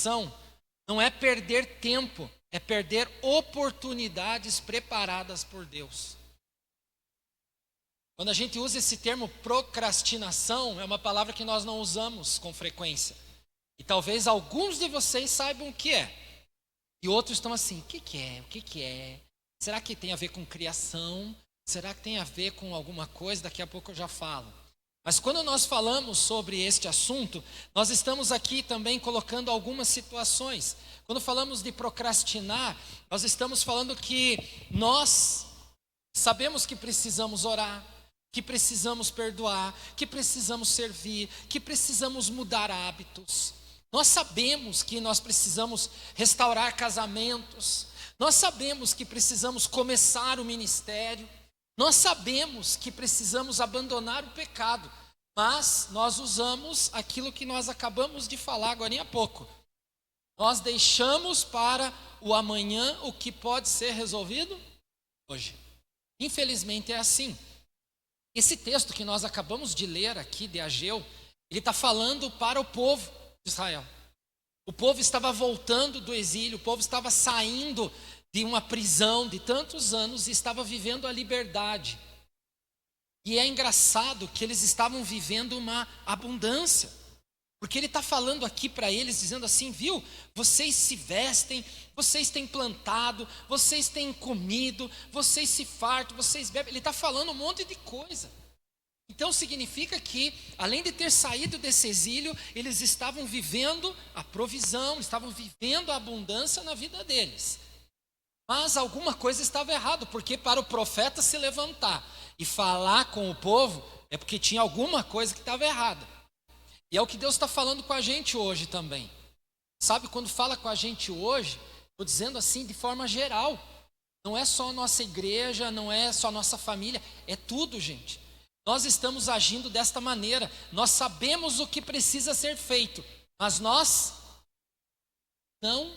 procrastinação não é perder tempo, é perder oportunidades preparadas por Deus. Quando a gente usa esse termo procrastinação, é uma palavra que nós não usamos com frequência. E talvez alguns de vocês saibam o que é. E outros estão assim, o que é? O que é? Será que tem a ver com criação? Será que tem a ver com alguma coisa? Daqui a pouco eu já falo. Mas quando nós falamos sobre este assunto, nós estamos aqui também colocando algumas situações. Quando falamos de procrastinar, nós estamos falando que nós sabemos que precisamos orar, que precisamos perdoar, que precisamos servir, que precisamos mudar hábitos. Nós sabemos que nós precisamos restaurar casamentos. Nós sabemos que precisamos começar o ministério. Nós sabemos que precisamos abandonar o pecado. Mas nós usamos aquilo que nós acabamos de falar agora há pouco. Nós deixamos para o amanhã o que pode ser resolvido hoje. Infelizmente é assim. Esse texto que nós acabamos de ler aqui de Ageu, ele está falando para o povo de Israel. O povo estava voltando do exílio, o povo estava saindo de uma prisão de tantos anos e estava vivendo a liberdade. E é engraçado que eles estavam vivendo uma abundância. Porque ele está falando aqui para eles, dizendo assim, viu? Vocês se vestem, vocês têm plantado, vocês têm comido, vocês se fartam, vocês bebem. Ele está falando um monte de coisa. Então significa que, além de ter saído desse exílio, eles estavam vivendo a provisão, estavam vivendo a abundância na vida deles. Mas alguma coisa estava errado, porque para o profeta se levantar e falar com o povo, é porque tinha alguma coisa que estava errada. E é o que Deus está falando com a gente hoje também. Sabe, quando fala com a gente hoje, estou dizendo assim de forma geral. Não é só a nossa igreja, não é só a nossa família, é tudo, gente. Nós estamos agindo desta maneira. Nós sabemos o que precisa ser feito, mas nós não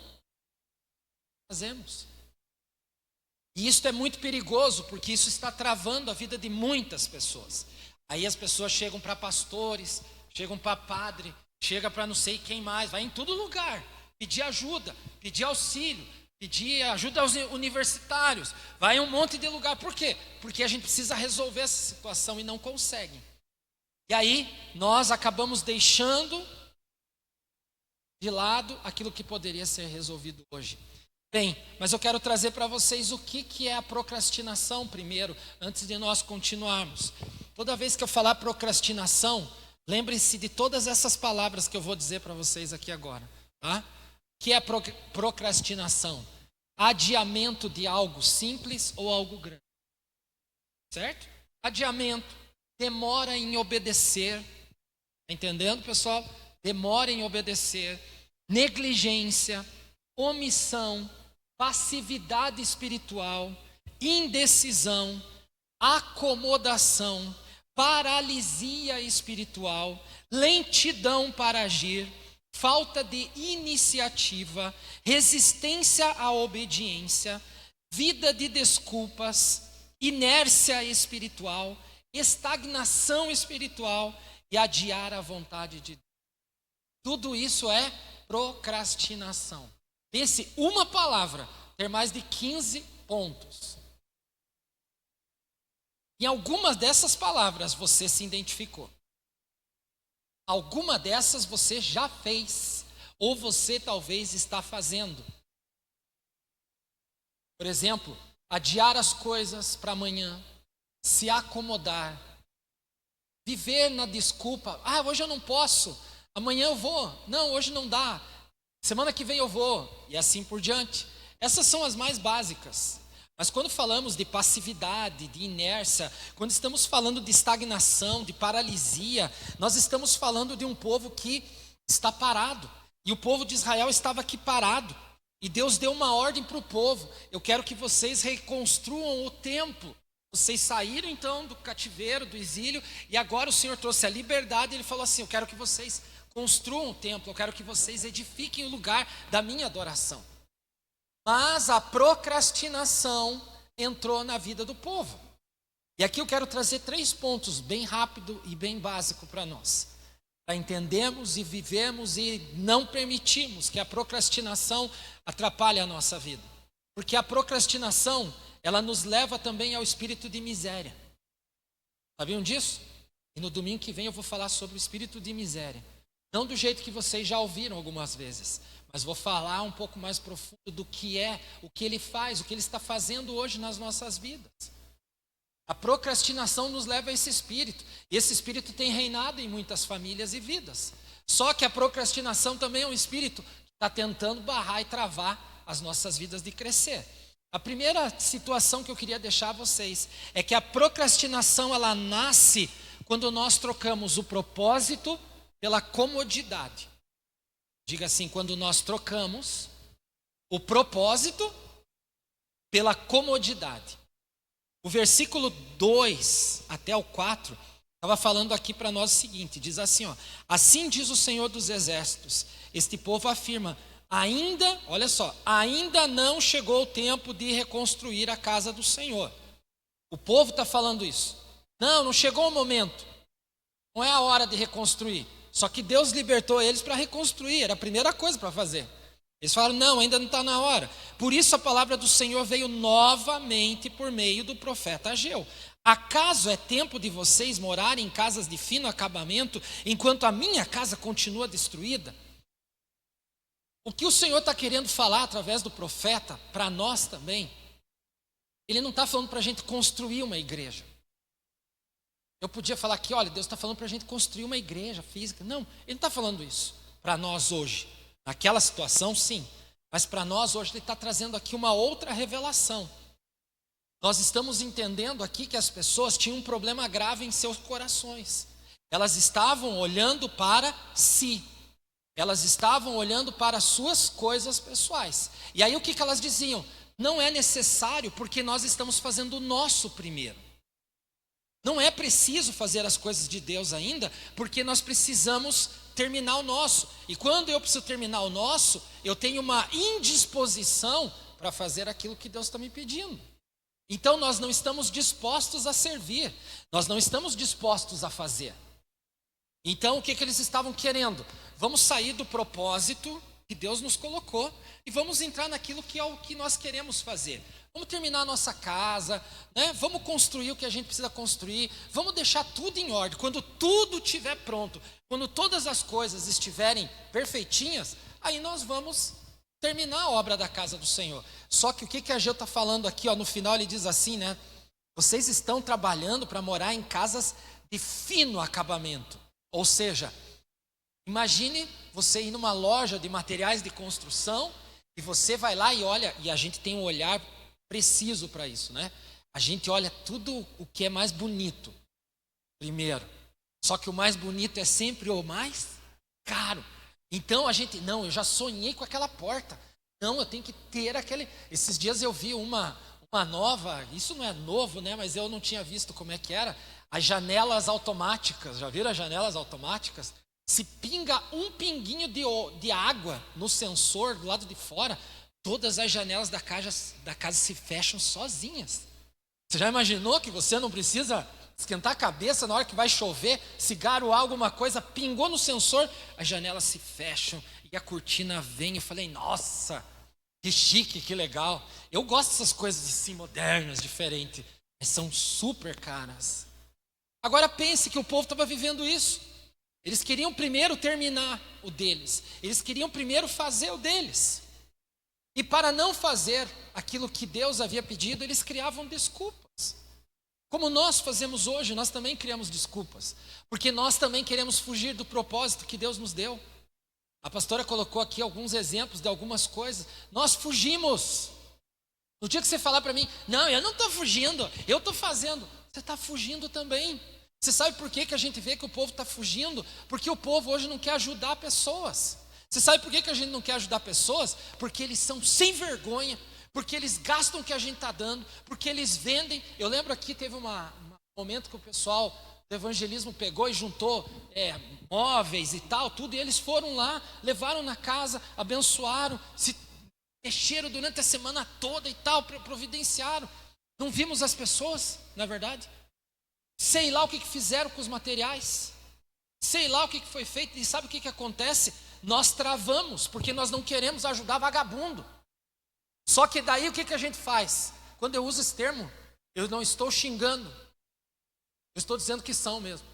fazemos. E isso é muito perigoso, porque isso está travando a vida de muitas pessoas. Aí as pessoas chegam para pastores, chegam para padre, chega para não sei quem mais, vai em todo lugar, pedir ajuda, pedir auxílio, pedir ajuda aos universitários, vai em um monte de lugar. Por quê? Porque a gente precisa resolver essa situação e não consegue. E aí nós acabamos deixando de lado aquilo que poderia ser resolvido hoje. Bem, mas eu quero trazer para vocês o que é a procrastinação primeiro, antes de nós continuarmos. Toda vez que eu falar procrastinação, lembre-se de todas essas palavras que eu vou dizer para vocês aqui agora, tá? O que é procrastinação? Adiamento de algo simples ou algo grande. Certo? Adiamento, demora em obedecer. Tá entendendo, pessoal? Demora em obedecer. Negligência, omissão, passividade espiritual, indecisão, acomodação, paralisia espiritual, lentidão para agir, falta de iniciativa, resistência à obediência, vida de desculpas, inércia espiritual, estagnação espiritual e adiar a vontade de Deus. Tudo isso é procrastinação. Pense uma palavra, ter mais de 15 pontos. Em algumas dessas palavras você se identificou. Alguma dessas você já fez, ou você talvez está fazendo. Por exemplo, adiar as coisas para amanhã, se acomodar, viver na desculpa, hoje eu não posso, amanhã eu vou, não, hoje não dá, semana que vem eu vou, e assim por diante. Essas são as mais básicas. Mas quando falamos de passividade, de inércia, quando estamos falando de estagnação, de paralisia, nós estamos falando de um povo que está parado. E o povo de Israel estava aqui parado. E Deus deu uma ordem para o povo: eu quero que vocês reconstruam o templo. Vocês saíram então do cativeiro, do exílio, e agora o Senhor trouxe a liberdade. Ele falou assim: eu quero que vocês construam o templo, eu quero que vocês edifiquem o lugar da minha adoração. Mas a procrastinação entrou na vida do povo. E aqui eu quero trazer 3 pontos bem rápido e bem básico para nós. para entendermos e vivermos e não permitirmos que a procrastinação atrapalhe a nossa vida. Porque a procrastinação, ela nos leva também ao espírito de miséria. Sabiam disso? E no domingo que vem eu vou falar sobre o espírito de miséria. Não do jeito que vocês já ouviram algumas vezes, mas vou falar um pouco mais profundo do que é, o que ele faz, o que ele está fazendo hoje nas nossas vidas. A procrastinação nos leva a esse espírito. E esse espírito tem reinado em muitas famílias e vidas. Só que a procrastinação também é um espírito que está tentando barrar e travar as nossas vidas de crescer. A primeira situação que eu queria deixar a vocês é que a procrastinação, ela nasce quando nós trocamos o propósito pela comodidade. Diga assim, quando nós trocamos o propósito pela comodidade. O versículo 2 até o 4 estava falando aqui para nós o seguinte, diz assim, ó, assim diz o Senhor dos Exércitos, este povo afirma, olha só, ainda não chegou o tempo de reconstruir a casa do Senhor. O povo está falando isso. Não chegou o momento, não é a hora de reconstruir. Só que Deus libertou eles para reconstruir, era a primeira coisa para fazer. Eles falaram, não, ainda não está na hora. Por isso a palavra do Senhor veio novamente por meio do profeta Ageu. Acaso é tempo de vocês morarem em casas de fino acabamento, enquanto a minha casa continua destruída? O que o Senhor está querendo falar através do profeta, para nós também, ele não está falando para a gente construir uma igreja. Eu podia falar aqui, olha, Deus está falando para a gente construir uma igreja física. Não, ele não está falando isso para nós hoje. Naquela situação, sim. Mas para nós hoje ele está trazendo aqui uma outra revelação. Nós estamos entendendo aqui que as pessoas tinham um problema grave em seus corações. Elas estavam olhando para si. Elas estavam olhando para as suas coisas pessoais. E aí o que elas diziam? Não é necessário porque nós estamos fazendo o nosso primeiro. Não é preciso fazer as coisas de Deus ainda, porque nós precisamos terminar o nosso. E quando eu preciso terminar o nosso, eu tenho uma indisposição para fazer aquilo que Deus está me pedindo. Então nós não estamos dispostos a servir, nós não estamos dispostos a fazer. Então o que eles estavam querendo? Vamos sair do propósito que Deus nos colocou e vamos entrar naquilo que é o que nós queremos fazer. Vamos terminar a nossa casa, né? Vamos construir o que a gente precisa construir, vamos deixar tudo em ordem. Quando tudo estiver pronto, quando todas as coisas estiverem perfeitinhas, aí nós vamos terminar a obra da casa do Senhor. Só que o que Ageu está falando aqui, ó, no final ele diz assim, né? Vocês estão trabalhando para morar em casas de fino acabamento. Ou seja, imagine você ir numa loja de materiais de construção e você vai lá e olha, e a gente tem um olhar preciso para isso, né? A gente olha tudo o que é mais bonito primeiro. Só que o mais bonito é sempre o mais caro. Então a gente, não, eu já sonhei com aquela porta. Não, eu tenho que ter aquele. Esses dias eu vi uma nova, isso não é novo, né? Mas eu não tinha visto como é que era. As janelas automáticas, já viram as janelas automáticas? Se pinga um pinguinho de água no sensor do lado de fora, todas as janelas da casa se fecham sozinhas. Você já imaginou que você não precisa esquentar a cabeça na hora que vai chover, se garoar alguma coisa, pingou no sensor, as janelas se fecham e a cortina vem. Eu falei, nossa, que chique, que legal. Eu gosto dessas coisas assim modernas, diferentes, mas são super caras. Agora pense que o povo estava vivendo isso. Eles queriam primeiro terminar o deles, eles queriam primeiro fazer o deles. E para não fazer aquilo que Deus havia pedido, eles criavam desculpas. Como nós fazemos hoje, nós também criamos desculpas. Porque nós também queremos fugir do propósito que Deus nos deu. A pastora colocou aqui alguns exemplos de algumas coisas. Nós fugimos. No dia que você falar para mim, não, eu não estou fugindo, eu estou fazendo. Você está fugindo também. Você sabe por que a gente vê que o povo está fugindo? Porque o povo hoje não quer ajudar pessoas. Você sabe por que a gente não quer ajudar pessoas? Porque eles são sem vergonha, porque eles gastam o que a gente está dando, porque eles vendem. Eu lembro aqui, teve um momento que o pessoal do evangelismo pegou e juntou móveis e tal, tudo, e eles foram lá, levaram na casa, abençoaram, se mexeram durante a semana toda e tal, providenciaram. Não vimos as pessoas, na verdade. Sei lá o que fizeram com os materiais. sei lá o que foi feito, e sabe o que acontece? Nós travamos, porque nós não queremos ajudar vagabundo. Só que daí o que a gente faz? Quando eu uso esse termo, eu não estou xingando, eu estou dizendo que são mesmo.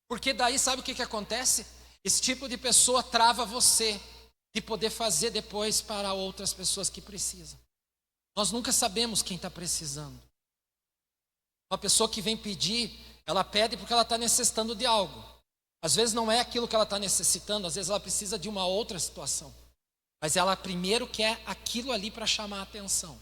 Porque daí sabe o que acontece? Esse tipo de pessoa trava você de poder fazer depois para outras pessoas que precisam. Nós nunca sabemos quem está precisando. Uma pessoa que vem pedir, ela pede porque ela está necessitando de algo. Às vezes não é aquilo que ela está necessitando, às vezes ela precisa de uma outra situação. Mas ela primeiro quer aquilo ali para chamar a atenção.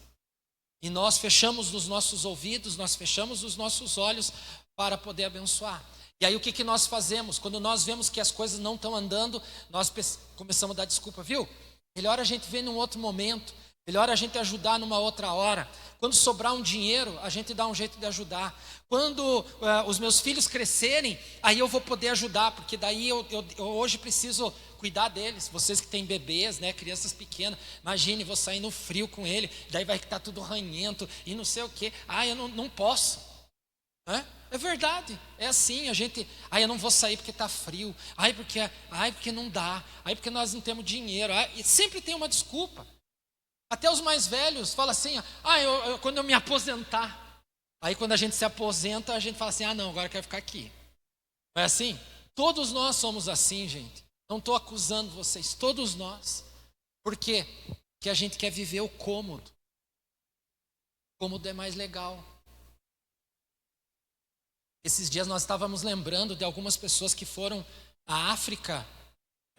E nós fechamos os nossos ouvidos, nós fechamos os nossos olhos para poder abençoar. E aí o que nós fazemos? Quando nós vemos que as coisas não estão andando, nós começamos a dar desculpa, viu? Melhor a gente ver num outro momento, melhor a gente ajudar numa outra hora. Quando sobrar um dinheiro, a gente dá um jeito de ajudar. Quando os meus filhos crescerem, aí eu vou poder ajudar, porque daí eu hoje preciso cuidar deles. Vocês que têm bebês, né, crianças pequenas, imagine, vou sair no frio com ele, daí vai estar tudo ranhento e não sei o quê. Eu não posso. É verdade, é assim, a gente, eu não vou sair porque está frio, porque não dá, porque nós não temos dinheiro, e sempre tem uma desculpa. Até os mais velhos falam assim, quando eu me aposentar. Aí quando a gente se aposenta, a gente fala assim, não, agora eu quero ficar aqui. Não é assim? Todos nós somos assim, gente. Não estou acusando vocês, todos nós. Por quê? Porque a gente quer viver o cômodo. O cômodo é mais legal. Esses dias nós estávamos lembrando de algumas pessoas que foram à África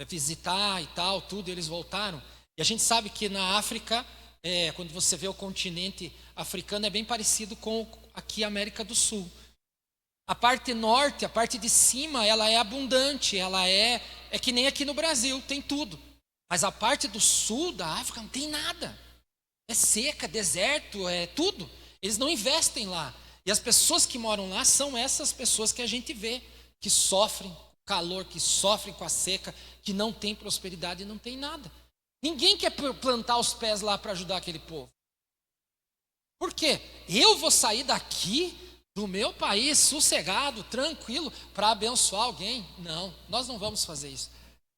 visitar e tal, tudo, e eles voltaram. E a gente sabe que na África, quando você vê o continente africano, é bem parecido com aqui a América do Sul. A parte norte, a parte de cima, ela é abundante, ela é que nem aqui no Brasil, tem tudo. Mas a parte do sul da África não tem nada. É seca, deserto, é tudo. Eles não investem lá. E as pessoas que moram lá são essas pessoas que a gente vê, que sofrem com o calor, que sofrem com a seca, que não tem prosperidade e não tem nada. Ninguém quer plantar os pés lá para ajudar aquele povo. Por quê? Eu vou sair daqui, do meu país, sossegado, tranquilo, para abençoar alguém? Não, nós não vamos fazer isso.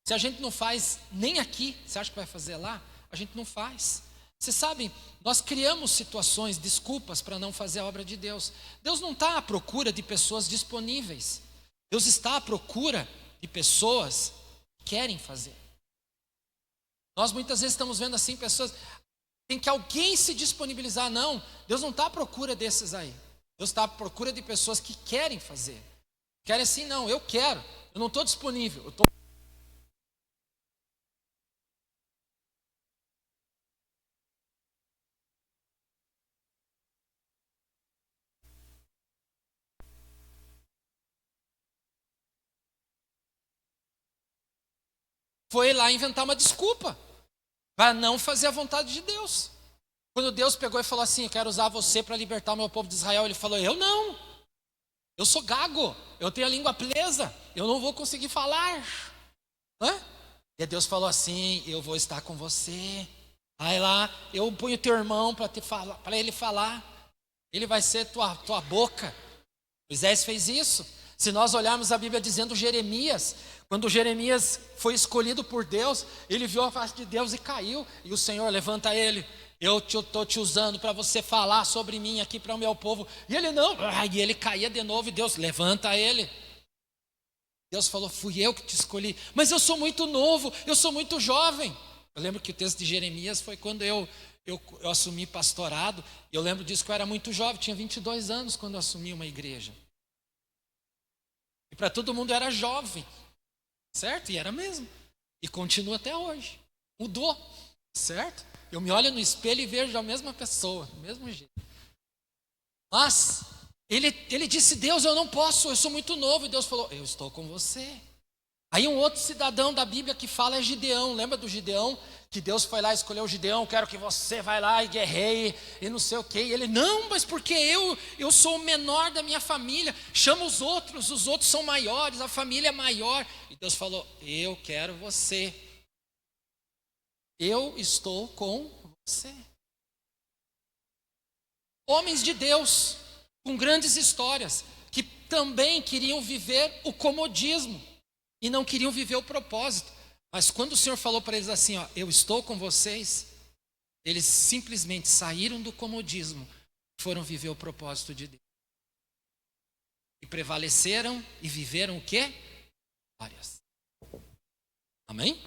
Se a gente não faz nem aqui, você acha que vai fazer lá? A gente não faz. Vocês sabem, nós criamos situações, desculpas para não fazer a obra de Deus. Deus não está à procura de pessoas disponíveis. Deus está à procura de pessoas que querem fazer. Nós muitas vezes estamos vendo assim pessoas, tem que alguém se disponibilizar. Não, Deus não está à procura desses aí. Deus está à procura de pessoas que querem fazer. Querem assim, não, eu quero, eu não estou disponível, eu estou... Foi lá inventar uma desculpa para não fazer a vontade de Deus. Quando Deus pegou e falou assim, eu quero usar você para libertar o meu povo de Israel, ele falou, eu não, eu sou gago, eu tenho a língua presa, eu não vou conseguir falar. E Deus falou assim, eu vou estar com você. Aí lá, eu ponho teu irmão para ele falar, ele vai ser tua boca. Moisés fez isso. Se nós olharmos a Bíblia dizendo Jeremias, quando Jeremias foi escolhido por Deus, ele viu a face de Deus e caiu. E o Senhor levanta ele, eu estou te usando para você falar sobre mim aqui para o meu povo. E ele não, e ele caía de novo e Deus levanta ele. Deus falou, fui eu que te escolhi, mas eu sou muito novo, eu sou muito jovem. Eu lembro que o texto de Jeremias foi quando eu assumi pastorado. Eu lembro disso que eu era muito jovem, tinha 22 anos quando eu assumi uma igreja. E para todo mundo era jovem, certo? E era mesmo. E continua até hoje. Mudou, certo? Eu me olho no espelho e vejo a mesma pessoa, do mesmo jeito. Mas ele disse, Deus, eu não posso, eu sou muito novo. E Deus falou, eu estou com você. Aí um outro cidadão da Bíblia que fala é Gideão. Lembra do Gideão? Que Deus foi lá e escolheu o Gideão. Quero que você vá lá e guerreie e não sei o quê. E ele, não, mas porque eu sou o menor da minha família. Chama os outros são maiores, a família é maior. E Deus falou, eu quero você. Eu estou com você. Homens de Deus, com grandes histórias, que também queriam viver o comodismo e não queriam viver o propósito. Mas quando o Senhor falou para eles assim, ó, eu estou com vocês, eles simplesmente saíram do comodismo, foram viver o propósito de Deus. E prevaleceram e viveram o quê? Glórias. Amém?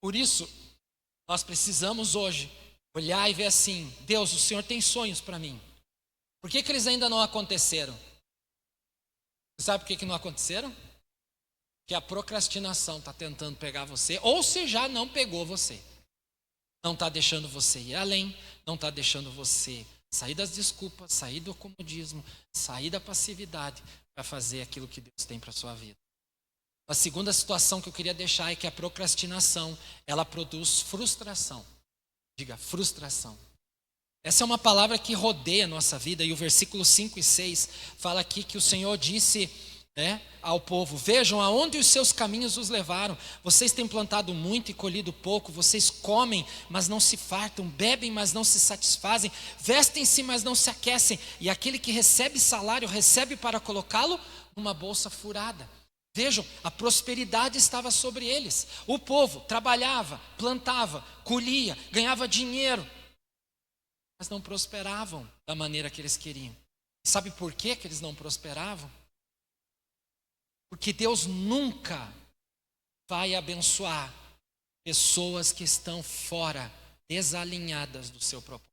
Por isso, nós precisamos hoje olhar e ver assim, Deus, o Senhor tem sonhos para mim. Por que eles ainda não aconteceram? Você sabe por que não aconteceram? Porque a procrastinação está tentando pegar você, ou se já não pegou você. Não está deixando você ir além, não está deixando você sair das desculpas, sair do comodismo, sair da passividade para fazer aquilo que Deus tem para a sua vida. A segunda situação que eu queria deixar é que a procrastinação, ela produz frustração. Diga, frustração. Essa é uma palavra que rodeia a nossa vida, e o versículo 5 e 6 fala aqui que o Senhor disse ao povo, vejam aonde os seus caminhos os levaram, vocês têm plantado muito e colhido pouco, vocês comem, mas não se fartam, bebem, mas não se satisfazem, vestem-se, mas não se aquecem, e aquele que recebe salário, recebe para colocá-lo numa bolsa furada. Vejam, a prosperidade estava sobre eles, o povo trabalhava, plantava, colhia, ganhava dinheiro, mas não prosperavam da maneira que eles queriam. Sabe por que eles não prosperavam? Porque Deus nunca vai abençoar pessoas que estão fora, desalinhadas do seu propósito.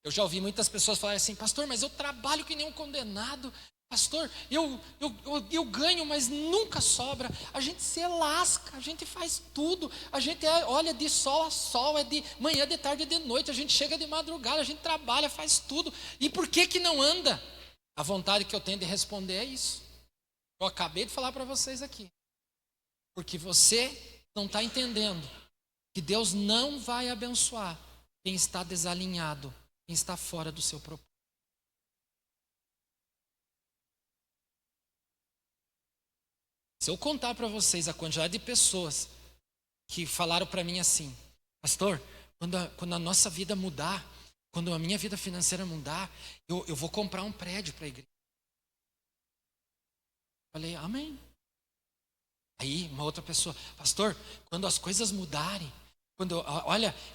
Eu já ouvi muitas pessoas falarem assim, pastor, mas eu trabalho que nem um condenado. Pastor, eu ganho, mas nunca sobra. A gente se lasca, a gente faz tudo. A gente olha de sol a sol, é de manhã, de tarde, de noite. A gente chega de madrugada, a gente trabalha, faz tudo. E por que não anda? A vontade que eu tenho de responder é isso. Eu acabei de falar para vocês aqui. Porque você não está entendendo que Deus não vai abençoar quem está desalinhado, quem está fora do seu propósito. Se eu contar para vocês a quantidade de pessoas que falaram para mim assim, pastor, quando a nossa vida mudar, quando a minha vida financeira mudar, eu vou comprar um prédio para a igreja. Falei, amém. Aí uma outra pessoa, pastor, quando as coisas mudarem,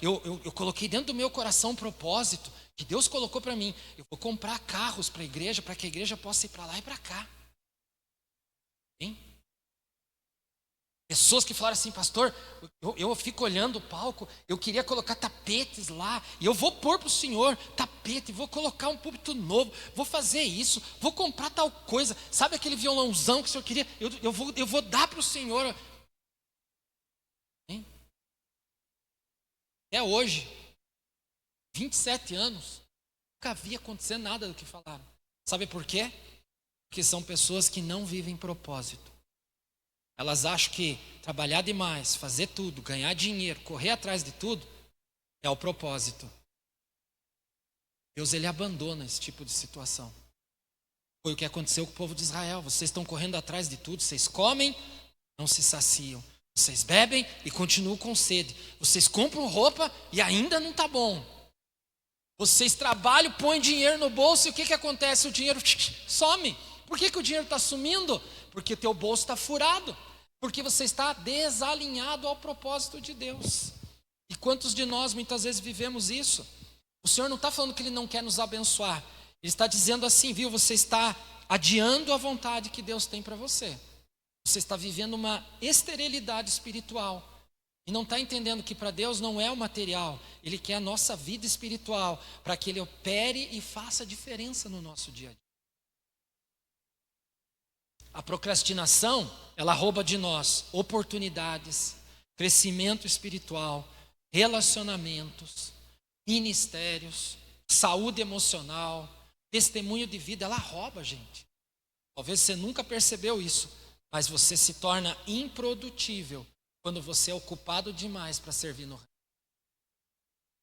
eu coloquei dentro do meu coração um propósito que Deus colocou para mim, eu vou comprar carros para a igreja, para que a igreja possa ir para lá e para cá. Hein? Pessoas que falaram assim, pastor, eu fico olhando o palco, eu queria colocar tapetes lá, e eu vou pôr para o senhor tapete, vou colocar um púlpito novo, vou fazer isso, vou comprar tal coisa, sabe aquele violãozão que o senhor queria, eu vou dar para o senhor. Hein? Até hoje, 27 anos, nunca havia acontecido nada do que falaram. Sabe por quê? Porque são pessoas que não vivem propósito. Elas acham que trabalhar demais, fazer tudo, ganhar dinheiro, correr atrás de tudo, é o propósito. Deus, ele abandona esse tipo de situação. Foi o que aconteceu com o povo de Israel. Vocês estão correndo atrás de tudo, vocês comem, não se saciam. Vocês bebem e continuam com sede. Vocês compram roupa e ainda não está bom. Vocês trabalham, põem dinheiro no bolso e o que acontece? O dinheiro some. Por que o dinheiro está sumindo? Porque o teu bolso está furado. Porque você está desalinhado ao propósito de Deus. E quantos de nós muitas vezes vivemos isso? O Senhor não está falando que Ele não quer nos abençoar. Ele está dizendo assim, viu? Você está adiando a vontade que Deus tem para você. Você está vivendo uma esterilidade espiritual. E não está entendendo que para Deus não é o material. Ele quer a nossa vida espiritual para que Ele opere e faça diferença no nosso dia a dia. A procrastinação, ela rouba de nós oportunidades, crescimento espiritual, relacionamentos, ministérios, saúde emocional, testemunho de vida. Ela rouba, gente. Talvez você nunca percebeu isso, mas você se torna improdutível quando você é ocupado demais para servir no reino.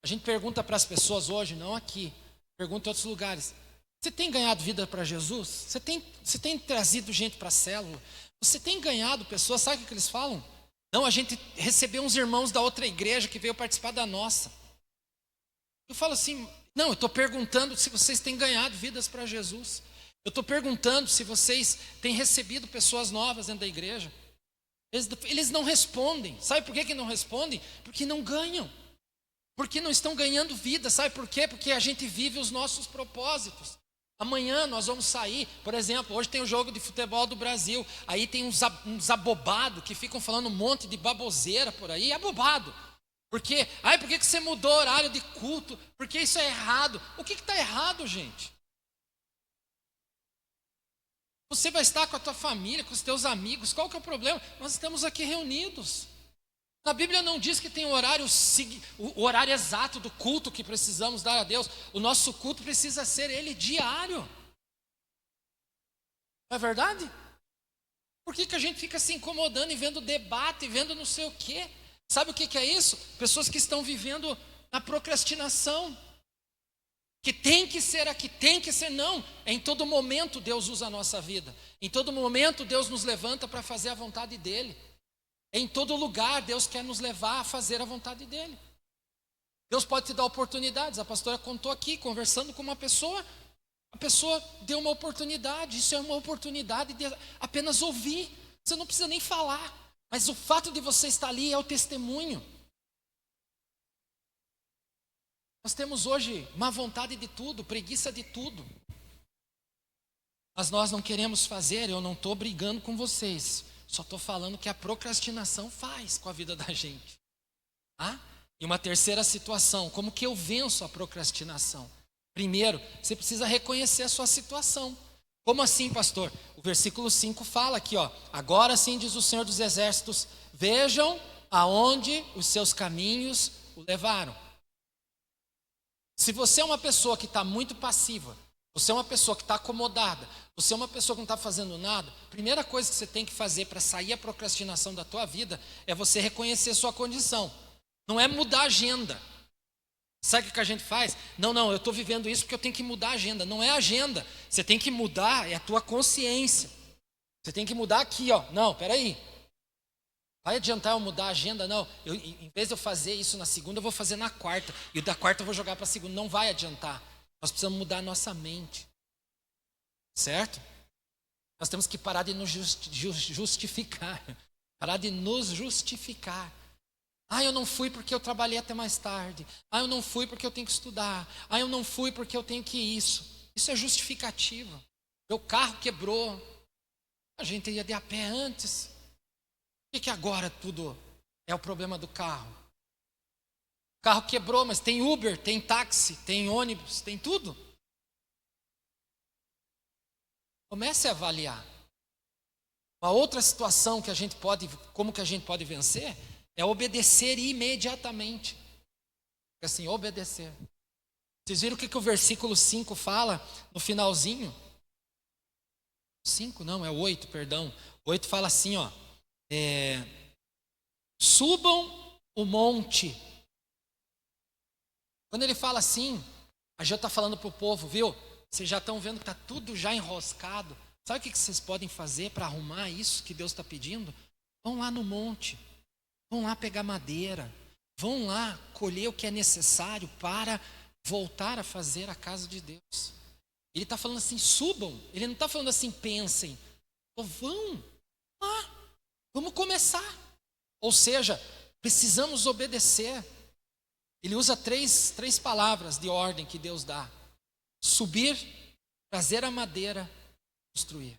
A gente pergunta para as pessoas hoje, não aqui, pergunta em outros lugares. Você tem ganhado vida para Jesus? Você tem trazido gente para a célula? Você tem ganhado pessoas? Sabe o que eles falam? Não, a gente recebeu uns irmãos da outra igreja que veio participar da nossa. Eu falo assim, Não, eu estou perguntando se vocês têm ganhado vidas para Jesus. Eu estou perguntando se vocês têm recebido pessoas novas dentro da igreja. Eles não respondem. Sabe por que não respondem? Porque não ganham. Porque não estão ganhando vida. Sabe por quê? Porque a gente vive os nossos propósitos. Amanhã nós vamos sair, por exemplo, hoje tem o jogo de futebol do Brasil. Aí tem uns abobados que ficam falando um monte de baboseira por aí. É abobado. Porque, por que você mudou o horário de culto? Porque isso é errado. O que está errado, gente? Você vai estar com a tua família, com os teus amigos, qual que é o problema? Nós estamos aqui reunidos. Na Bíblia não diz que tem o horário exato do culto que precisamos dar a Deus. O nosso culto precisa ser ele diário. Não é verdade? Por que a gente fica se incomodando e vendo debate, vendo não sei o quê? Sabe o que é isso? Pessoas que estão vivendo na procrastinação. Que tem que ser aqui, tem que ser não. Em todo momento Deus usa a nossa vida. Em todo momento Deus nos levanta para fazer a vontade dEle. Em todo lugar Deus quer nos levar a fazer a vontade dEle. Deus pode te dar oportunidades. A pastora contou aqui, conversando com uma pessoa. A pessoa deu uma oportunidade. Isso é uma oportunidade de apenas ouvir. Você não precisa nem falar. Mas o fato de você estar ali é o testemunho. Nós temos hoje má vontade de tudo, preguiça de tudo. Mas nós não queremos fazer, eu não estou brigando com vocês. Só estou falando que a procrastinação faz com a vida da gente. E uma terceira situação, como que eu venço a procrastinação? Primeiro, você precisa reconhecer a sua situação. Como assim, pastor? O versículo 5 fala aqui, agora sim diz o Senhor dos Exércitos, vejam aonde os seus caminhos o levaram. Se você é uma pessoa que está muito passiva, você é uma pessoa que está acomodada, você é uma pessoa que não está fazendo nada, a primeira coisa que você tem que fazer para sair a procrastinação da tua vida é você reconhecer sua condição. Não é mudar a agenda. Sabe o que a gente faz? Não, eu estou vivendo isso porque eu tenho que mudar a agenda. Não é a agenda. Você tem que mudar, é a tua consciência. Você tem que mudar aqui, Não, peraí. Vai adiantar eu mudar a agenda? Não, em vez de eu fazer isso na segunda, eu vou fazer na quarta. E da quarta eu vou jogar para a segunda. Não vai adiantar. Nós precisamos mudar a nossa mente. Certo? Nós temos que parar de nos justificar. Parar de nos justificar. Eu não fui porque eu trabalhei até mais tarde. Eu não fui porque eu tenho que estudar. Eu não fui porque eu tenho que isso. Isso é justificativa. Meu carro quebrou. A gente ia de a pé antes. Por que agora tudo é o problema do carro? O carro quebrou, mas tem Uber, tem táxi, tem ônibus, tem tudo. Comece a avaliar. Uma outra situação que como que a gente pode vencer, é obedecer imediatamente. Assim, obedecer. Vocês viram o que o versículo 5 fala no finalzinho? 5 não, é 8, perdão. 8 fala assim, subam o monte. Quando ele fala assim, a gente está falando para o povo, viu? Vocês já estão vendo que está tudo já enroscado. Sabe o que vocês podem fazer para arrumar isso que Deus está pedindo? Vão lá no monte. Vão lá pegar madeira. Vão lá colher o que é necessário para voltar a fazer a casa de Deus. Ele está falando assim, subam. Ele não está falando assim, pensem. Vão lá. Vamos começar. Ou seja, precisamos obedecer. Ele usa três palavras de ordem que Deus dá. Subir, trazer a madeira, construir.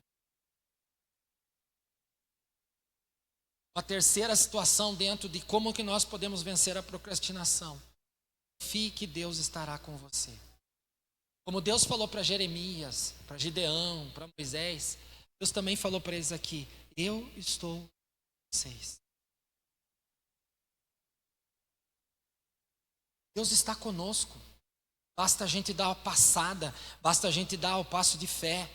Uma terceira situação dentro de como que nós podemos vencer a procrastinação. Confie que Deus estará com você. Como Deus falou para Jeremias, para Gideão, para Moisés, Deus também falou para eles aqui, eu estou com vocês. Deus está conosco. Basta a gente dar a passada, basta a gente dar o passo de fé.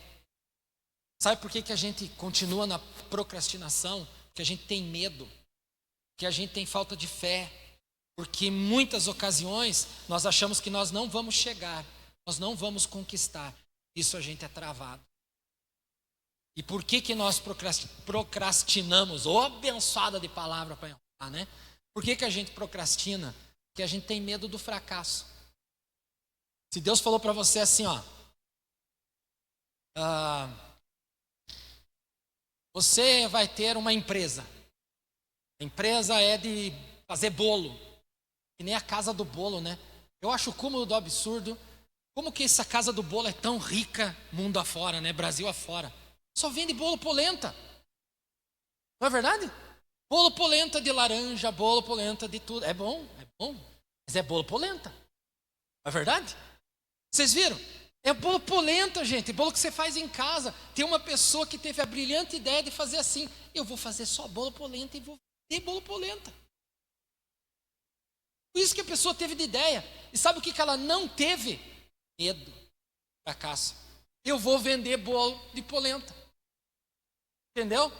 Sabe por que a gente continua na procrastinação? Porque a gente tem medo, porque a gente tem falta de fé, porque em muitas ocasiões nós achamos que nós não vamos chegar, nós não vamos conquistar. Isso a gente é travado. E por que nós procrastinamos? Ô, abençoada de palavra para enrolar, né? Por que a gente procrastina? Porque a gente tem medo do fracasso. Se Deus falou para você assim, ó, você vai ter uma empresa. A empresa é de fazer bolo, que nem a casa do bolo, né? Eu acho o cúmulo do absurdo. Como que essa casa do bolo é tão rica mundo afora, né? Brasil afora. Só vende bolo polenta. Não é verdade? Bolo polenta de laranja, bolo polenta de tudo. É bom, mas é bolo polenta. Não é verdade? Vocês viram? É bolo polenta, gente. Bolo que você faz em casa. Tem uma pessoa que teve a brilhante ideia de fazer assim. Eu vou fazer só bolo polenta e vou vender bolo polenta. Por isso que a pessoa teve de ideia. E sabe o que ela não teve? Medo. Fracasso. Eu vou vender bolo de polenta. Entendeu?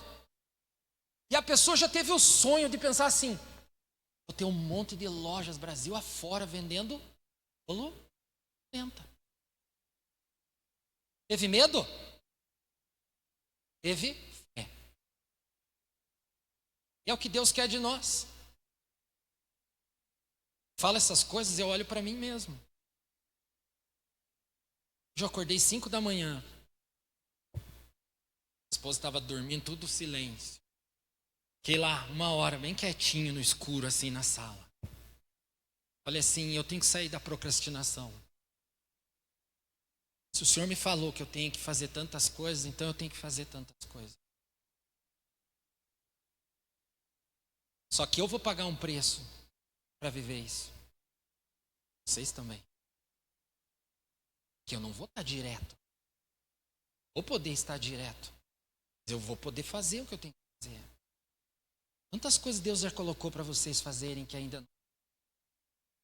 E a pessoa já teve o sonho de pensar assim: vou ter um monte de lojas Brasil afora vendendo bolo de polenta. Teve medo? Teve fé. E é o que Deus quer de nós. Fala essas coisas, eu olho para mim mesmo. Eu acordei 5 da manhã. A esposa estava dormindo, tudo silêncio. Fiquei lá 1 hora, bem quietinho no escuro, assim, na sala. Falei assim, eu tenho que sair da procrastinação. Se o Senhor me falou que eu tenho que fazer tantas coisas, então eu tenho que fazer tantas coisas. Só que eu vou pagar um preço para viver isso. Vocês também. Que eu não vou estar direto. Vou poder estar direto. Mas eu vou poder fazer o que eu tenho que fazer. Quantas coisas Deus já colocou para vocês fazerem que ainda não.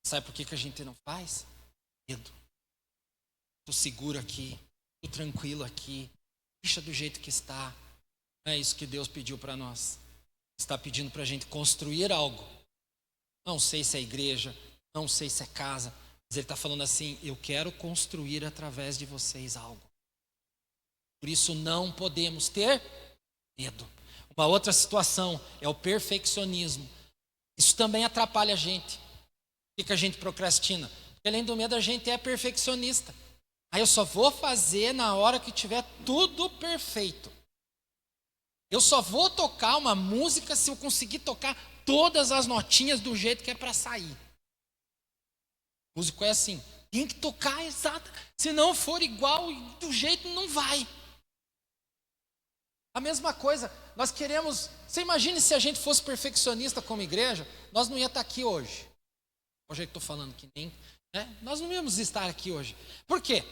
Sabe por que a gente não faz? Medo. Estou seguro aqui. Estou tranquilo aqui. Deixa do jeito que está. Não é isso que Deus pediu para nós. Está pedindo para a gente construir algo. Não sei se é igreja, não sei se é casa, mas Ele está falando assim, eu quero construir através de vocês algo. Por isso não podemos ter medo. Uma outra situação é o perfeccionismo. Isso também atrapalha a gente. Por que a gente procrastina? Porque além do medo a gente é perfeccionista. Aí eu só vou fazer na hora que tiver tudo perfeito. Eu só vou tocar uma música se eu conseguir tocar todas as notinhas do jeito que é para sair. O músico é assim, tem que tocar exato. Se não for igual do jeito, não vai. A mesma coisa, nós queremos. Você imagine se a gente fosse perfeccionista como igreja, nós não ia estar aqui hoje. Hoje eu estou falando que nem. Né? Nós não íamos estar aqui hoje. Por quê?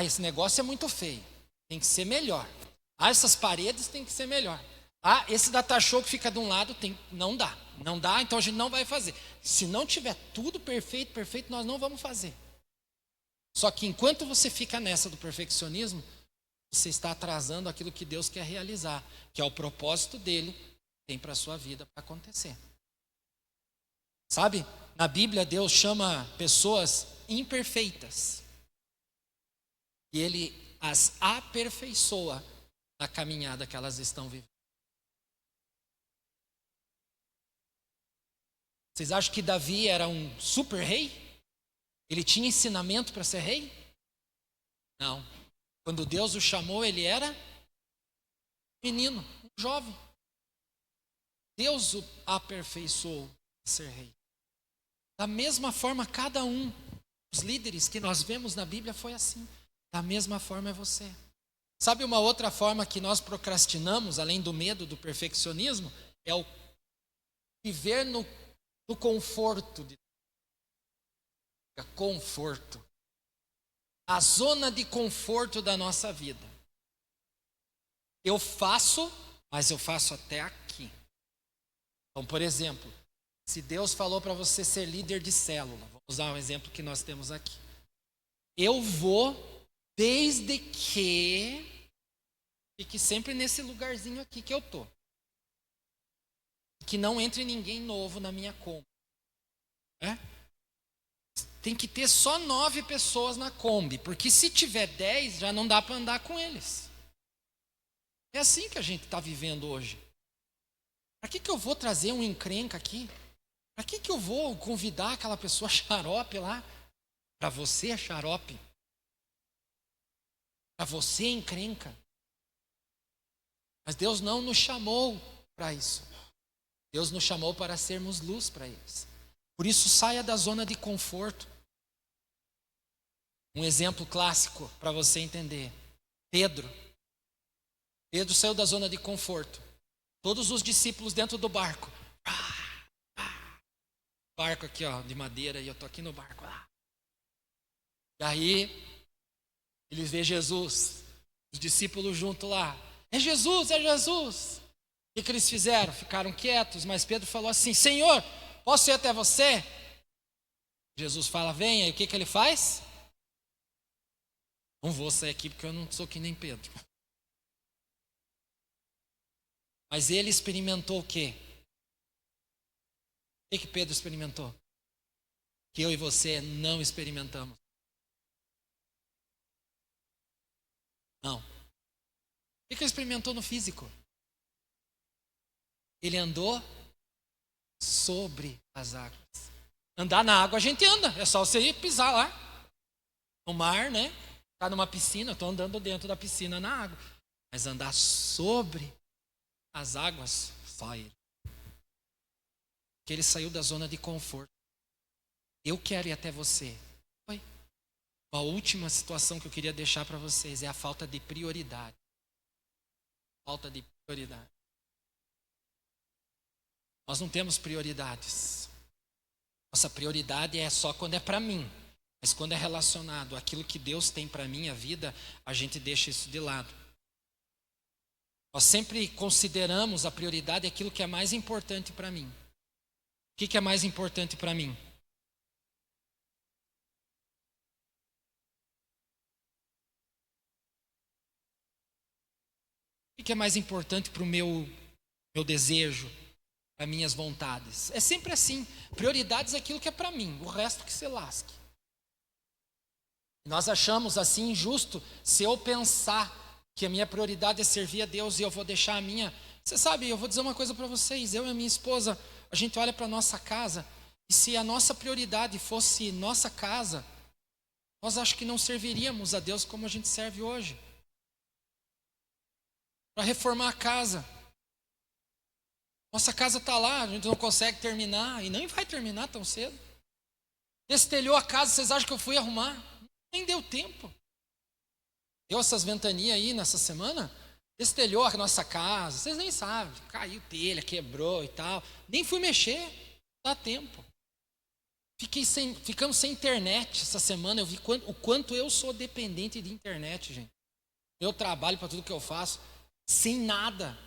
Esse negócio é muito feio. Tem que ser melhor. Essas paredes tem que ser melhor. Esse data show que fica de um lado não dá. Não dá, então a gente não vai fazer. Se não tiver tudo perfeito, nós não vamos fazer. Só que enquanto você fica nessa do perfeccionismo, você está atrasando aquilo que Deus quer realizar, que é o propósito dele, tem para a sua vida para acontecer. Sabe? Na Bíblia, Deus chama pessoas imperfeitas. E Ele as aperfeiçoa na caminhada que elas estão vivendo. Vocês acham que Davi era um super rei? Ele tinha ensinamento para ser rei? Não. Quando Deus o chamou, ele era menino, um jovem. Deus o aperfeiçoou a ser rei. Da mesma forma, cada um dos líderes que nós vemos na Bíblia foi assim. Da mesma forma é você. Sabe uma outra forma que nós procrastinamos, além do medo, do perfeccionismo? É o viver no conforto. Conforto. A zona de conforto da nossa vida. Eu faço, mas eu faço até aqui. Então, por exemplo, se Deus falou para você ser líder de célula, vamos usar um exemplo que nós temos aqui. Eu vou, desde que fique sempre nesse lugarzinho aqui que eu tô. Que não entre ninguém novo na minha Kombi. Tem que ter só 9 pessoas na Kombi, porque se tiver 10, já não dá para andar com eles. É assim que a gente está vivendo hoje. Para que eu vou trazer um encrenca aqui? Para que eu vou convidar aquela pessoa xarope lá? Para você é xarope. Para você é encrenca. Mas Deus não nos chamou para isso. Deus nos chamou para sermos luz para eles. Por isso, saia da zona de conforto. Um exemplo clássico para você entender. Pedro saiu da zona de conforto. Todos os discípulos dentro do barco. Barco aqui, ó, de madeira, e eu tô aqui no barco. E aí, eles vê Jesus, os discípulos junto lá. É Jesus, é Jesus. O que eles fizeram? Ficaram quietos, mas Pedro falou assim: Senhor, posso ir até você? Jesus fala: venha. E o que ele faz? Não vou sair aqui porque eu não sou que nem Pedro. Mas ele experimentou o quê? O que Pedro experimentou? Que eu e você não experimentamos. Não. O que ele experimentou no físico? Ele andou sobre as águas. Andar na água a gente anda, é só você ir pisar lá. No mar, né? Tá numa piscina, eu estou andando dentro da piscina na água. Mas andar sobre as águas, só ele. Porque ele saiu da zona de conforto. Eu quero ir até você. Oi. A última situação que eu queria deixar para vocês é a falta de prioridade. Falta de prioridade. Nós não temos prioridades. Nossa prioridade é só quando é para mim. Mas quando é relacionado àquilo que Deus tem para a minha vida, a gente deixa isso de lado. Nós sempre consideramos a prioridade aquilo que é mais importante para mim. O que é mais importante para mim? O que é mais importante para o meu desejo, para minhas vontades? É sempre assim. Prioridades é aquilo que é para mim, o resto que se lasque. Nós achamos assim injusto se eu pensar que a minha prioridade é servir a Deus e eu vou deixar a minha. Você sabe, eu vou dizer uma coisa para vocês. Eu e a minha esposa, a gente olha para a nossa casa e se a nossa prioridade fosse nossa casa, nós acho que não serviríamos a Deus como a gente serve hoje. Para reformar a casa. Nossa casa está lá, a gente não consegue terminar e nem vai terminar tão cedo. Destelhou a casa, vocês acham que eu fui arrumar? Nem deu tempo. Deu essas ventanias aí nessa semana, destelhou a nossa casa, vocês nem sabem, caiu telha, quebrou e tal. Nem fui mexer, dá tempo. Ficamos sem internet essa semana, eu vi o quanto eu sou dependente de internet, gente. Eu trabalho para tudo que eu faço, sem nada,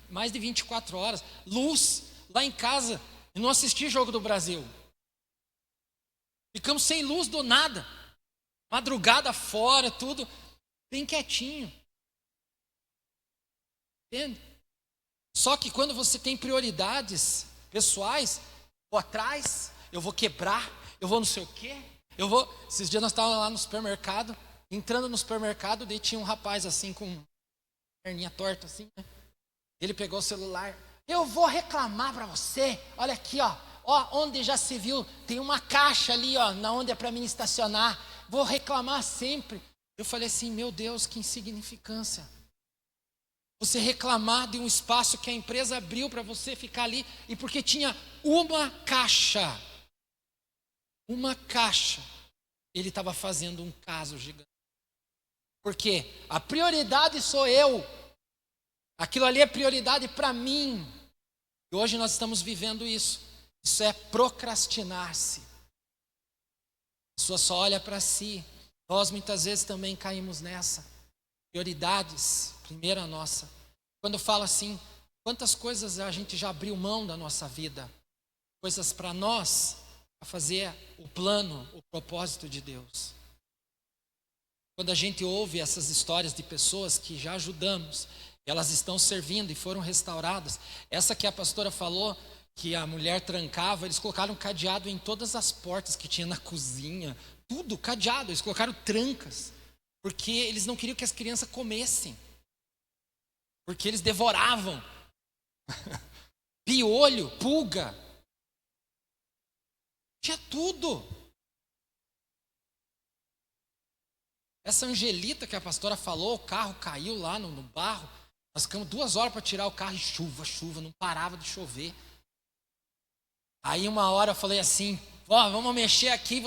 mais de 24 horas. Luz, lá em casa, eu não assisti Jogo do Brasil. Ficamos sem luz do nada. Madrugada fora, tudo bem quietinho. Entende? Só que quando você tem prioridades pessoais, vou atrás, eu vou quebrar, eu vou não sei o quê, esses dias nós estávamos lá no supermercado, entrando no supermercado, daí tinha um rapaz assim com perninha torta assim, né? Ele pegou o celular, eu vou reclamar para você, olha aqui, ó, onde já se viu, tem uma caixa ali, ó, na onde é para mim estacionar, vou reclamar sempre. Eu falei assim, meu Deus, que insignificância. Você reclamar de um espaço que a empresa abriu para você ficar ali, e porque tinha uma caixa, ele estava fazendo um caso gigante. Porque a prioridade sou eu, aquilo ali é prioridade para mim. E hoje nós estamos vivendo isso. Isso é procrastinar-se. A pessoa só olha para si. Nós muitas vezes também caímos nessa. Prioridades, primeiro a nossa. Quando eu falo assim, quantas coisas a gente já abriu mão da nossa vida? Coisas para nós, para fazer o plano, o propósito de Deus. Quando a gente ouve essas histórias de pessoas que já ajudamos, elas estão servindo e foram restauradas. Essa que a pastora falou, que a mulher trancava, eles colocaram cadeado em todas as portas que tinha na cozinha, tudo cadeado, eles colocaram trancas, porque eles não queriam que as crianças comessem, porque eles devoravam, piolho, pulga, tinha tudo. Essa Angelita que a pastora falou, o carro caiu lá no barro. Nós ficamos 2 horas para tirar o carro e chuva, não parava de chover. Aí uma hora eu falei assim, vamos mexer aqui,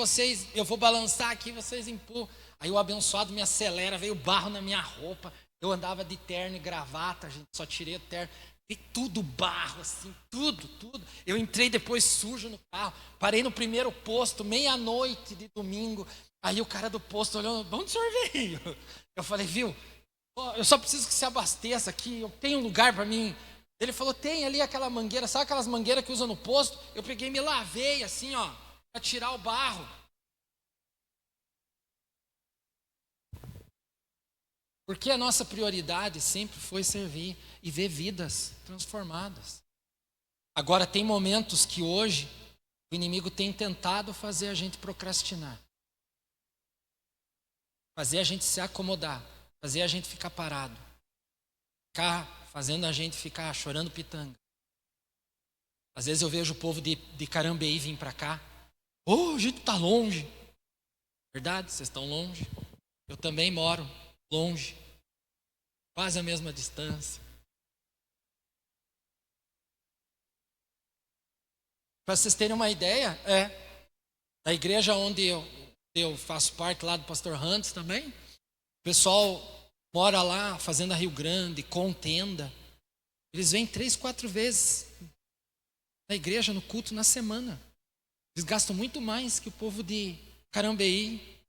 eu vou balançar aqui, vocês empurram. Aí o abençoado me acelera, veio barro na minha roupa. Eu andava de terno e gravata, gente, só tirei o terno. E tudo barro, assim, tudo. Eu entrei depois sujo no carro, parei no primeiro posto, meia-noite de domingo. Aí o cara do posto olhou, de onde o senhor veio? Eu falei, viu, eu só preciso que se abasteça aqui, eu tenho um lugar para mim. Ele falou, tem ali aquela mangueira, sabe aquelas mangueiras que usa no posto? Eu peguei e me lavei assim, para tirar o barro. Porque a nossa prioridade sempre foi servir e ver vidas transformadas. Agora, tem momentos que hoje o inimigo tem tentado fazer a gente procrastinar, fazer a gente se acomodar, fazer a gente ficar parado, fazendo a gente ficar chorando pitanga. Às vezes eu vejo o povo de Carambeí vir para cá. A gente está longe. Verdade, vocês estão longe. Eu também moro longe, quase a mesma distância. Para vocês terem uma ideia, da igreja onde eu faço parte lá do pastor Hans também, o pessoal mora lá, Fazenda Rio Grande, Contenda. Eles vêm 3, 4 vezes na igreja, no culto, na semana. Eles gastam muito mais que o povo de Carambeí.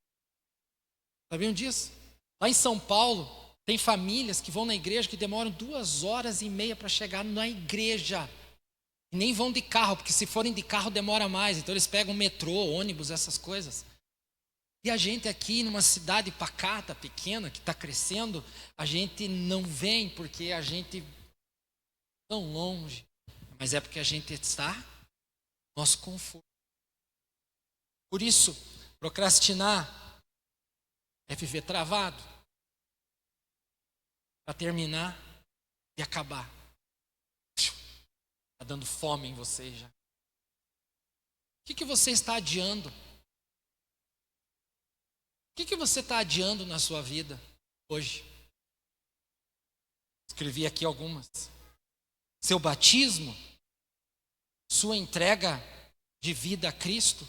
Sabiam disso? Lá em São Paulo, tem famílias que vão na igreja que demoram 2h30 para chegar na igreja. E nem vão de carro, porque se forem de carro demora mais. Então eles pegam metrô, ônibus, essas coisas. E a gente aqui numa cidade pacata, pequena, que está crescendo, a gente não vem porque a gente tão longe. Mas é porque a gente está no nosso conforto. Por isso, procrastinar é viver travado. Para terminar e acabar. Está dando fome em você já. O que você está adiando? O que você está adiando na sua vida hoje? Escrevi aqui algumas. Seu batismo, sua entrega de vida a Cristo,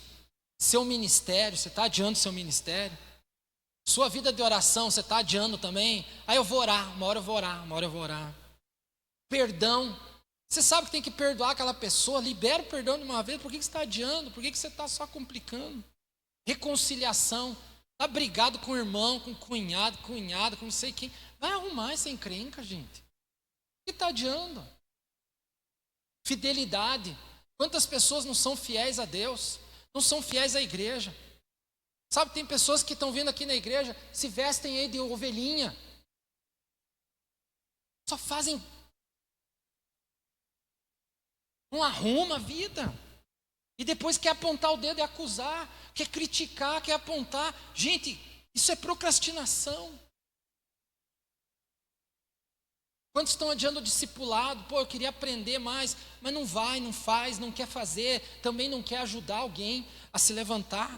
seu ministério, você está adiando seu ministério? Sua vida de oração, você está adiando também? Eu vou orar, uma hora eu vou orar. Perdão, você sabe que tem que perdoar aquela pessoa, libera o perdão de uma vez, por que você está adiando? Por que você está só complicando? Reconciliação, está brigado com o irmão, com o cunhado, com não sei quem. Vai arrumar essa encrenca, gente. O que está adiando? Fidelidade. Quantas pessoas não são fiéis a Deus? Não são fiéis à igreja? Sabe, tem pessoas que estão vindo aqui na igreja, se vestem aí de ovelhinha. Só fazem. Não arruma a vida. E depois quer apontar o dedo e acusar, quer criticar, quer apontar. Gente, isso é procrastinação. Quantos estão adiando o discipulado? Eu queria aprender mais, mas não vai, não faz, não quer fazer, também não quer ajudar alguém a se levantar.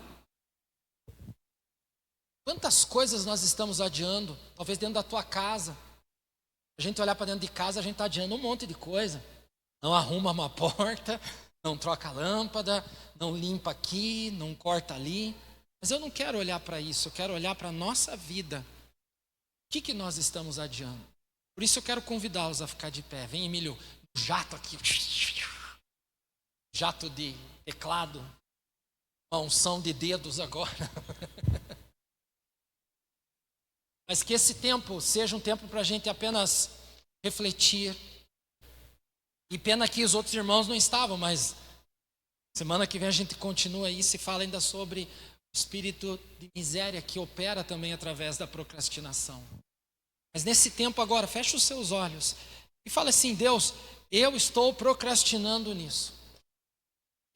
Quantas coisas nós estamos adiando, talvez dentro da tua casa. A gente olhar para dentro de casa, a gente está adiando um monte de coisa. Não arruma uma porta, não troca a lâmpada, não limpa aqui, não corta ali. Mas eu não quero olhar para isso, eu quero olhar para a nossa vida. O que nós estamos adiando? Por isso eu quero convidá-los a ficar de pé. Vem, Emílio, jato aqui. Jato de teclado. Uma unção de dedos agora. Mas que esse tempo seja um tempo para a gente apenas refletir. E pena que os outros irmãos não estavam, mas semana que vem a gente continua aí, se fala ainda sobre o espírito de miséria que opera também através da procrastinação. Mas nesse tempo agora, fecha os seus olhos e fala assim: Deus, eu estou procrastinando nisso.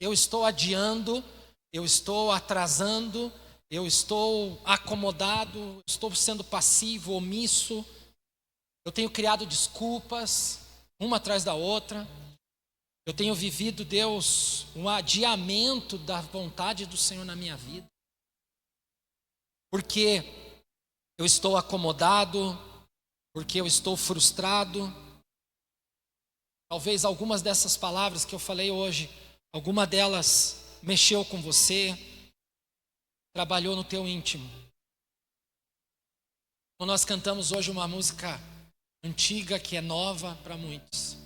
Eu estou adiando, eu estou atrasando, eu estou acomodado, estou sendo passivo, omisso. Eu tenho criado desculpas, uma atrás da outra. Eu tenho vivido, Deus, um adiamento da vontade do Senhor na minha vida. Porque eu estou acomodado, porque eu estou frustrado. Talvez algumas dessas palavras que eu falei hoje, alguma delas mexeu com você, trabalhou no teu íntimo. Então nós cantamos hoje uma música antiga que é nova para muitos.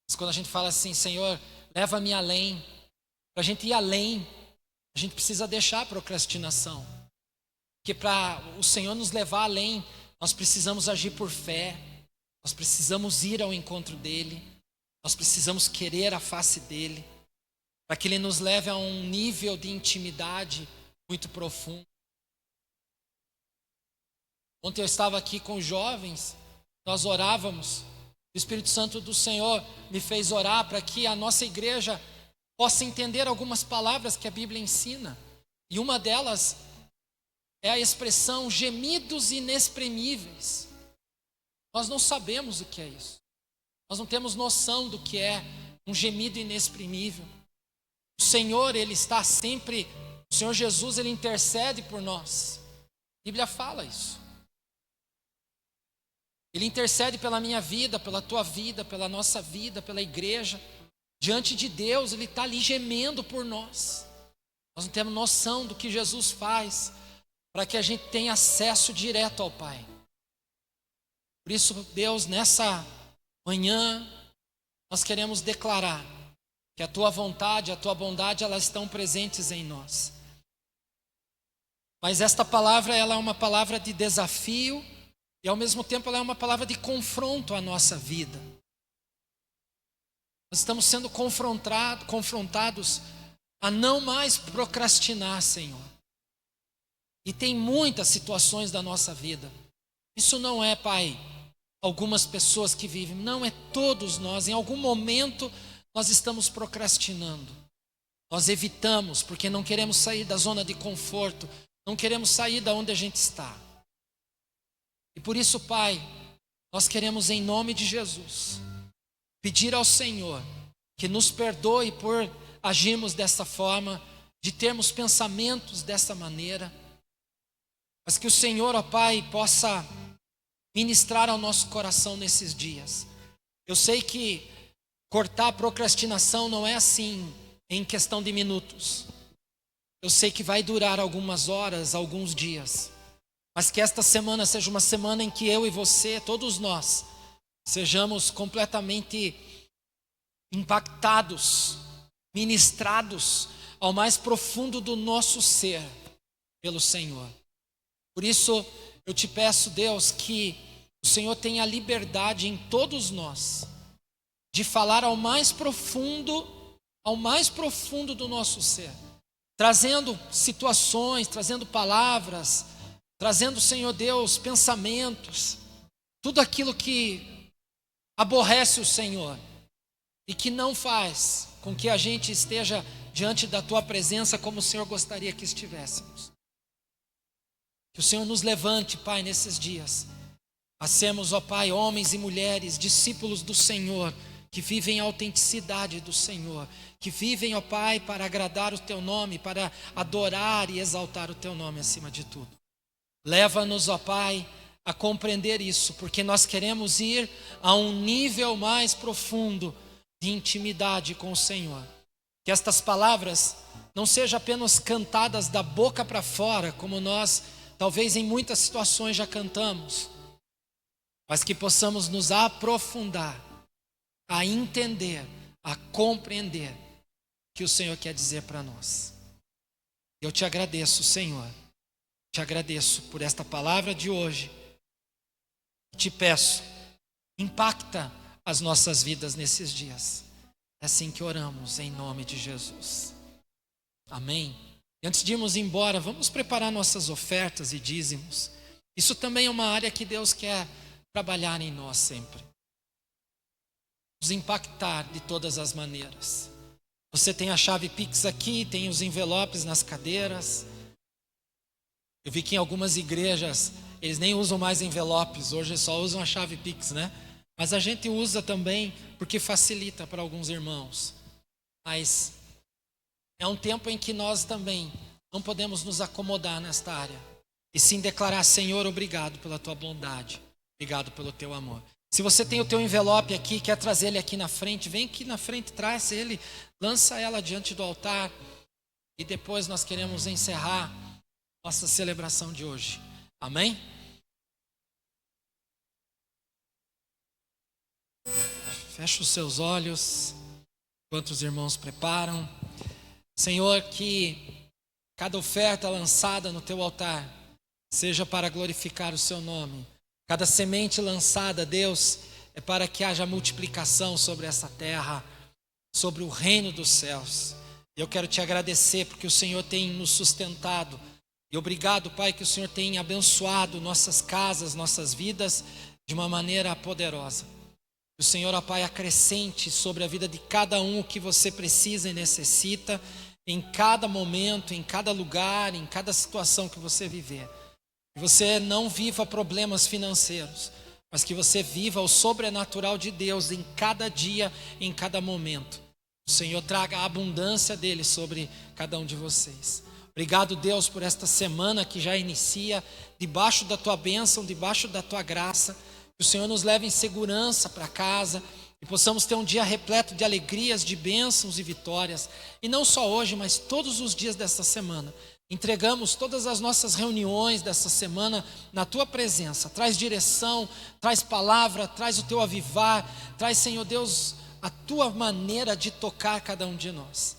Mas quando a gente fala assim, Senhor, leva-me além, para a gente ir além, a gente precisa deixar a procrastinação. Porque para o Senhor nos levar além, nós precisamos agir por fé, nós precisamos ir ao encontro dEle, nós precisamos querer a face dEle, para que Ele nos leve a um nível de intimidade muito profundo. Ontem eu estava aqui com os jovens, nós orávamos, o Espírito Santo do Senhor me fez orar para que a nossa igreja possa entender algumas palavras que a Bíblia ensina. E uma delas é a expressão gemidos inexprimíveis. Nós não sabemos o que é isso. Nós não temos noção do que é um gemido inexprimível. O Senhor, Ele está sempre, o Senhor Jesus, Ele intercede por nós. A Bíblia fala isso. Ele intercede pela minha vida, pela tua vida, pela nossa vida, pela igreja. Diante de Deus, Ele está ali gemendo por nós. Nós não temos noção do que Jesus faz para que a gente tenha acesso direto ao Pai. Por isso, Deus, nessa manhã, nós queremos declarar que a tua vontade, a tua bondade, elas estão presentes em nós. Mas esta palavra, ela é uma palavra de desafio e ao mesmo tempo ela é uma palavra de confronto à nossa vida. Nós estamos sendo confrontados a não mais procrastinar, Senhor. E tem muitas situações da nossa vida. Isso não é, Pai, algumas pessoas que vivem, não, é todos nós. Em algum momento nós estamos procrastinando. Nós evitamos porque não queremos sair da zona de conforto, não queremos sair da onde a gente está. E por isso, Pai, nós queremos em nome de Jesus pedir ao Senhor que nos perdoe por agirmos dessa forma, de termos pensamentos dessa maneira, mas que o Senhor, ó Pai, possa ministrar ao nosso coração nesses dias. Eu sei que cortar a procrastinação não é assim, em questão de minutos. Eu sei que vai durar algumas horas, alguns dias, mas que esta semana seja uma semana em que eu e você, todos nós, sejamos completamente impactados, ministrados ao mais profundo do nosso ser pelo Senhor. Por isso, eu te peço, Deus, que o Senhor tenha liberdade em todos nós de falar ao mais profundo do nosso ser, trazendo situações, trazendo palavras, trazendo, Senhor Deus, pensamentos, tudo aquilo que aborrece o Senhor e que não faz com que a gente esteja diante da tua presença como o Senhor gostaria que estivéssemos. Que o Senhor nos levante, Pai, nesses dias, a sermos, ó Pai, homens e mulheres, discípulos do Senhor, que vivem a autenticidade do Senhor, que vivem, ó Pai, para agradar o Teu nome, para adorar e exaltar o Teu nome acima de tudo. Leva-nos, ó Pai, a compreender isso, porque nós queremos ir a um nível mais profundo de intimidade com o Senhor. Que estas palavras não sejam apenas cantadas da boca para fora, como nós talvez em muitas situações já cantamos, mas que possamos nos aprofundar, a entender, a compreender o que o Senhor quer dizer para nós. Eu te agradeço, Senhor, te agradeço por esta palavra de hoje. Te peço, impacta as nossas vidas nesses dias. É assim que oramos, em nome de Jesus. Amém. E antes de irmos embora, vamos preparar nossas ofertas e dízimos. Isso também é uma área que Deus quer trabalhar em nós sempre. Nos impactar de todas as maneiras. Você tem a chave Pix aqui, tem os envelopes nas cadeiras. Eu vi que em algumas igrejas eles nem usam mais envelopes, hoje só usam a chave Pix, né? Mas a gente usa também porque facilita para alguns irmãos. Mas é um tempo em que nós também não podemos nos acomodar nesta área. e sim declarar: Senhor, obrigado pela tua bondade, obrigado pelo teu amor. Se você tem o teu envelope aqui, quer trazer ele aqui na frente, vem aqui na frente, traz ele, lança ela diante do altar, e depois nós queremos encerrar nossa celebração de hoje. Amém? Feche os seus olhos enquanto os irmãos preparam. Senhor, que cada oferta lançada no teu altar seja para glorificar o seu nome. Cada semente lançada, Deus, é para que haja multiplicação sobre essa terra, sobre o reino dos céus. Eu quero te agradecer porque o Senhor tem nos sustentado. E obrigado, Pai, que o Senhor tem abençoado nossas casas, nossas vidas de uma maneira poderosa. Que o Senhor, ó Pai, acrescente sobre a vida de cada um o que você precisa e necessita, em cada momento, em cada lugar, em cada situação que você viver. Que você não viva problemas financeiros, mas que você viva o sobrenatural de Deus em cada dia, em cada momento. O Senhor traga a abundância dele sobre cada um de vocês. Obrigado, Deus, por esta semana que já inicia, debaixo da tua bênção, debaixo da tua graça. Que o Senhor nos leve em segurança para casa e possamos ter um dia repleto de alegrias, de bênçãos e vitórias. E não só hoje, mas todos os dias desta semana. Entregamos todas as nossas reuniões dessa semana na tua presença. Traz direção, traz palavra, traz o teu avivar, traz, Senhor Deus, a tua maneira de tocar cada um de nós.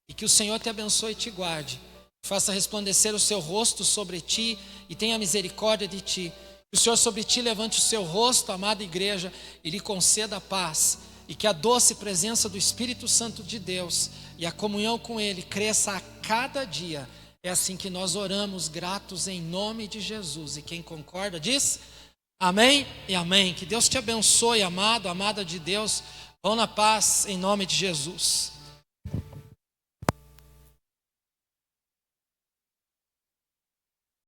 E que o Senhor te abençoe e te guarde. Faça resplandecer o seu rosto sobre ti e tenha misericórdia de ti. Que o Senhor sobre ti levante o seu rosto, amada igreja, e lhe conceda a paz. E que a doce presença do Espírito Santo de Deus e a comunhão com Ele cresça a cada dia. É assim que nós oramos, gratos em nome de Jesus. E quem concorda diz amém e amém. Que Deus te abençoe, amado, amada de Deus. Vão na paz em nome de Jesus.